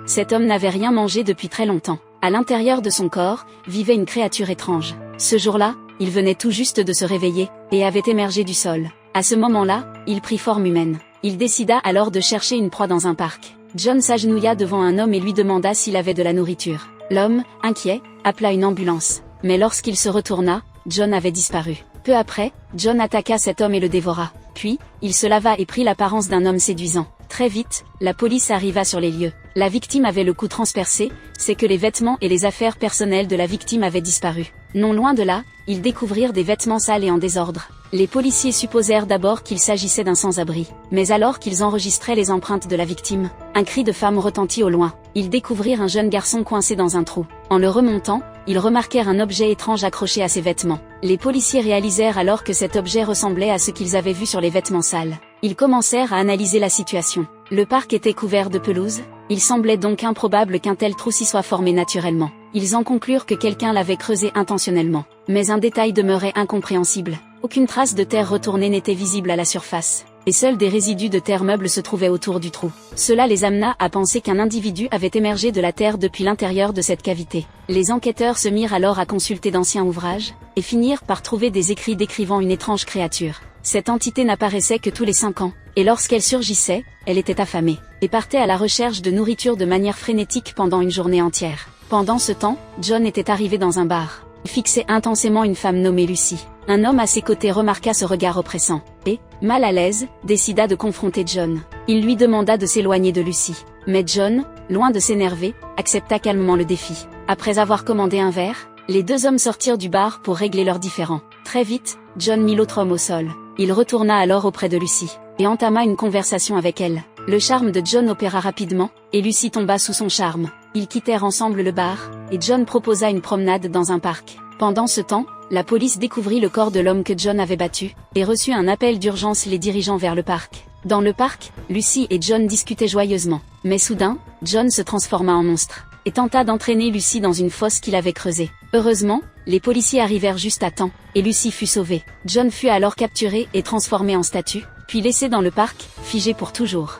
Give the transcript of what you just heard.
Cet homme n'avait rien mangé depuis très longtemps. À l'intérieur de son corps, vivait une créature étrange. Ce jour-là, il venait tout juste de se réveiller, et avait émergé du sol. À ce moment-là, il prit forme humaine. Il décida alors de chercher une proie dans un parc. John s'agenouilla devant un homme et lui demanda s'il avait de la nourriture. L'homme, inquiet, appela une ambulance. Mais lorsqu'il se retourna, John avait disparu. Peu après, John attaqua cet homme et le dévora. Puis, il se lava et prit l'apparence d'un homme séduisant. Très vite, la police arriva sur les lieux. La victime avait le cou transpercé, c'est que les vêtements et les affaires personnelles de la victime avaient disparu. Non loin de là, ils découvrirent des vêtements sales et en désordre. Les policiers supposèrent d'abord qu'il s'agissait d'un sans-abri. Mais alors qu'ils enregistraient les empreintes de la victime, un cri de femme retentit au loin. Ils découvrirent un jeune garçon coincé dans un trou. En le remontant, ils remarquèrent un objet étrange accroché à ses vêtements. Les policiers réalisèrent alors que cet objet ressemblait à ce qu'ils avaient vu sur les vêtements sales. Ils commencèrent à analyser la situation. Le parc était couvert de pelouse, il semblait donc improbable qu'un tel trou s'y soit formé naturellement. Ils en conclurent que quelqu'un l'avait creusé intentionnellement. Mais un détail demeurait incompréhensible. Aucune trace de terre retournée n'était visible à la surface, et seuls des résidus de terre meuble se trouvaient autour du trou. Cela les amena à penser qu'un individu avait émergé de la terre depuis l'intérieur de cette cavité. Les enquêteurs se mirent alors à consulter d'anciens ouvrages, et finirent par trouver des écrits décrivant une étrange créature. Cette entité n'apparaissait que tous les 5 ans, et lorsqu'elle surgissait, elle était affamée, et partait à la recherche de nourriture de manière frénétique pendant une journée entière. Pendant ce temps, John était arrivé dans un bar. Il fixait intensément une femme nommée Lucy. Un homme à ses côtés remarqua ce regard oppressant, et, mal à l'aise, décida de confronter John. Il lui demanda de s'éloigner de Lucy. Mais John, loin de s'énerver, accepta calmement le défi. Après avoir commandé un verre, les deux hommes sortirent du bar pour régler leurs différends. Très vite, John mit l'autre homme au sol. Il retourna alors auprès de Lucy, et entama une conversation avec elle. Le charme de John opéra rapidement, et Lucy tomba sous son charme. Ils quittèrent ensemble le bar, et John proposa une promenade dans un parc. Pendant ce temps, la police découvrit le corps de l'homme que John avait battu, et reçut un appel d'urgence les dirigeant vers le parc. Dans le parc, Lucy et John discutaient joyeusement. Mais soudain, John se transforma en monstre, et tenta d'entraîner Lucy dans une fosse qu'il avait creusée. Heureusement, les policiers arrivèrent juste à temps, et Lucy fut sauvée. John fut alors capturé et transformé en statue, puis laissé dans le parc, figé pour toujours.